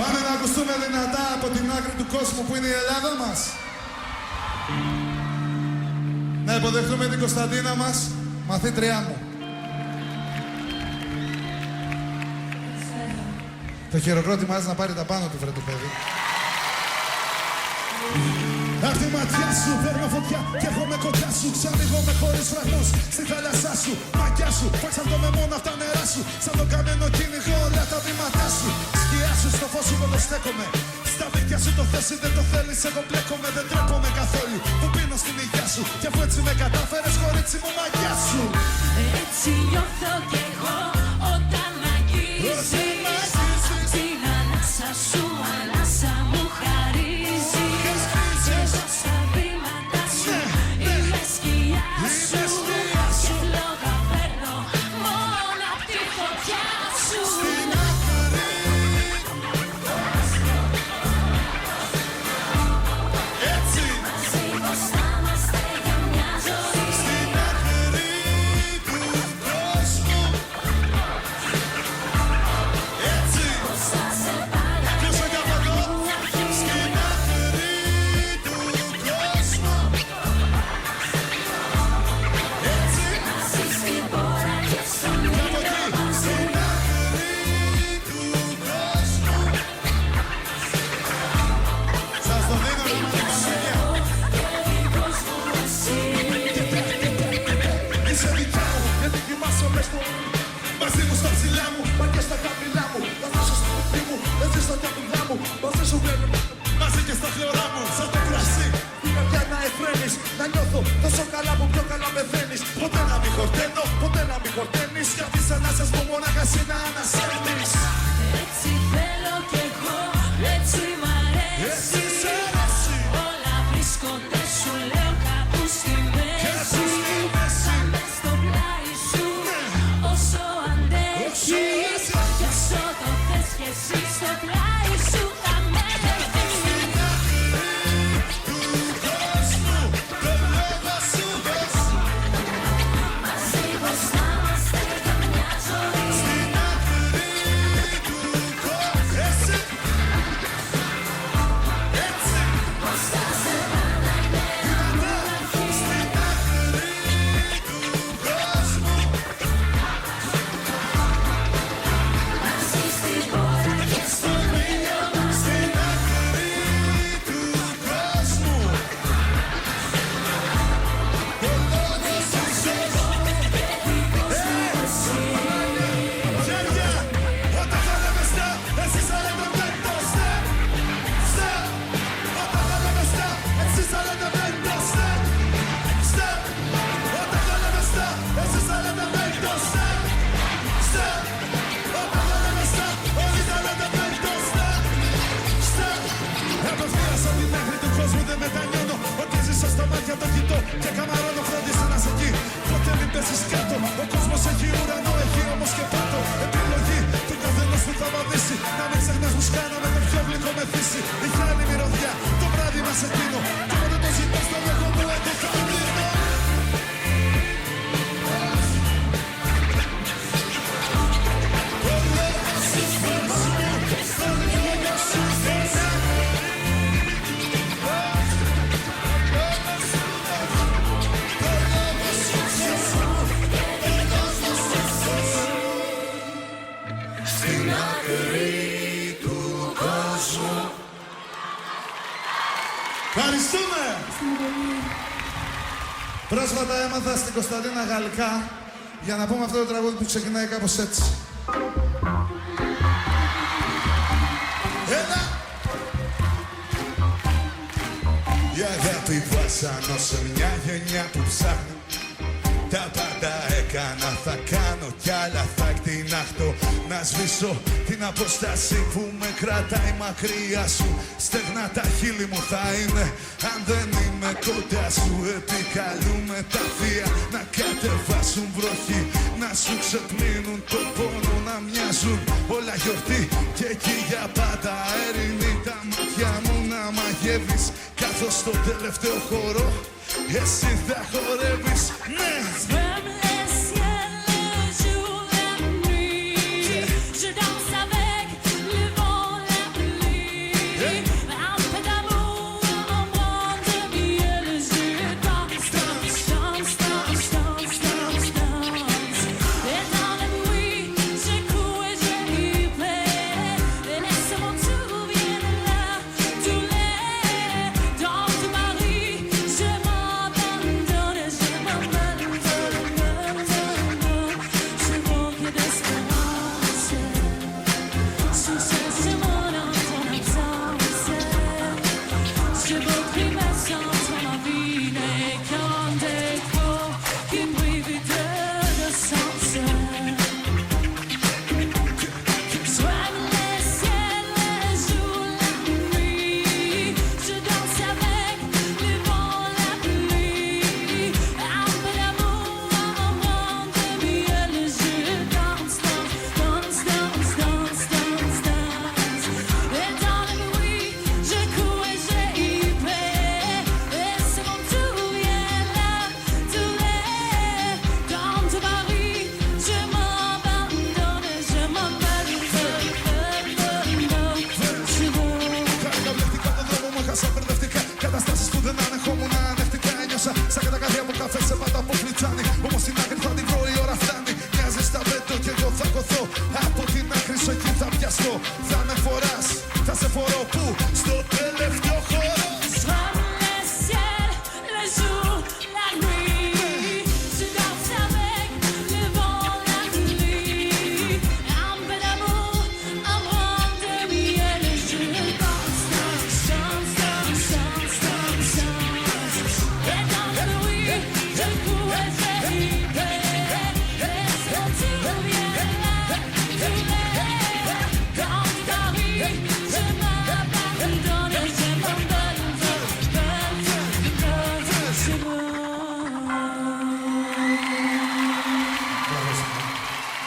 Πάμε να ακουστούμε δυνατά από την άκρη του κόσμου που είναι η Ελλάδα μας. Να υποδεχτούμε την Κωνσταντίνα μας, μαθήτριά μου. Το χειροκρότημά να πάρει τα πάνω του, βρε το παιδί. Απ' τη ματιά σου παίρνω φωτιά κι έρχομαι κοντά σου. Ξανοίγομαι χωρίς φραγμούς στη θάλασσά σου. Μαγιά σου, φάξαν το με μόνο απ' τα νερά σου. Σαν το καμένο κυνηγώ όλα τα βήματά σου. Σκιά σου στο φως σου εγώ στέκομαι. Στα δίκια σου το θες ή δεν το θέλεις, εγώ μπλέκομαι. Δεν τρέπομαι καθόλου που πίνω στην υγειά σου. Κι αφού έτσι με κατάφερες, κορίτσι μου, μαγιά σου. Έτσι νιώθω κι εγώ όταν αγγίζεις. Την ανάσα σου, ανάσα μου χαρίζει. Και εγώ στα βήματα σου είμαι σκιά σου. Και φλόγα παίρνω μόνο απ' τη φωτιά σου. Μαζί μπροστά είμαστε για μια ζωή. Στην άκρη του κόσμου. Έτσι. Μπροστά σε πάντα Ποιος είναι από εδώ? Στην άκρη του κόσμου. Έτσι. μαζί στην πόρα και στον ήλιο μας. Στην άκρη του κόσμου. Σας το δίνω να μαθηκομενία. Είσαι δικιά μου, γιατί κοιμάσαι μες στο μαζί μου στα ψηλά μου, μα και στα χαμηλά μου. Θα δώσω στο κουτί μου, έτσι στα καπηλά μου. Μαζί σου βλέπω, μαζί και στα χλωρά μου. Σαν το κρασί, την καρδιά να εφραίνεις. Να νιώθω τόσο καλά που πιο καλά πεθαίνεις. Ποτέ να μην χορταίνω, ποτέ να μην χορταίνεις. Για τις ανάσες μου μόναχα εσύ να ανασέρνεις. Έτσι θέλω κι εγώ, έτσι μ' αρέσει. σ' αρέσει. Όλα βρίσκονται σου λέω κάπου στη μέση. Θα μες στο πλάι σου όσο αντέχεις. Κι όσο το θες κι εσύ στο πλάι σου θα με δεχτείς. Του κόσμου, το λόγο σου δώσου. Μαζί μπροστά είμαστε για μια ζωή. Στην άκρη του κόσμου. Έτσι. Έτσι. Μπροστά σε πάντα είναι μοναχή. Στην άκρη του κόσμου. Μαζί στην πόρα και στον ήλιο μας. Στην άκρη του κόσμου. Το λόγο σου ζω. Χέρια, όταν θα λέμε stop, εσείς θα λέτε πέντο. Stop, stop. Όταν θα λέμε stop, εσείς θα λέτε πέντο. Stop, stop. Όταν θα λέμε stop, εσείς θα λέτε πέντο. Stop, stop. Όταν θα λέμε stop, όλοι θα λέτε πέντο. Stop, stop. Απευθείας από την άκρη του κόσμου δεν μετανιώνω. Ό,τι ζήσα στα μάτια το κοιτώ και καμαρώνω, φρόντισε να σε εκεί. Ποτέ μην πέσεις κάτω. Ο κόσμος έχει ουρανό, έχει όμως και πάτο. Επιλογή του καθενός που θα βαδίσει. Να μην ξεχνάς που σκάναμε το πιο γλυκό μεθύσι. Είχε άλλη μυρωδιά, το βράδυ μας εκείνο. Κι όταν το ζητάς το λέγω μου έντεκα οδύνω. Στην άκρη του κόσμου. Ευχαριστούμε! Πρόσφατα έμαθα στην Κωνσταντίνα γαλλικά για να πούμε αυτό το τραγούδι που ξεκινάει κάπως έτσι. Έλα! Η αγάπη βασανώ σε μια γενιά που ψάχνει. Τα πάντα έκανα, θα κάνω κι άλλα, θα εκτινάχτω. Να σβήσω την απόσταση που με κρατάει μακριά σου. Στεγνά τα χείλη μου θα είναι αν δεν είμαι κοντά σου. Επικαλούμε τα θεία να κατεβάσουν βροχή, να σου ξεπλύνουν το πόνο, να μοιάζουν όλα γιορτή. Και εκεί για πάντα έρηνη τα μάτια μου να μαγεύεις, καθώς στο τελευταίο χώρο εσύ θα χορεύεις, ναι! Ferme les ciels le jour, la nuit. Je danse avec le vent, la pluie. θα με φοράς, θα σε φορώ που στο τελευταίο χώρο. Comme le ciel, le jour, la nuit, je danse avec le vent, la nuit. Un peu d'amour, un brin de miel, je danse, chante, chante, chante, chante, chante. Et dans le bruit, je pourrais vérifier. Est-ce que tu viens là, tu l'es, dans Paris?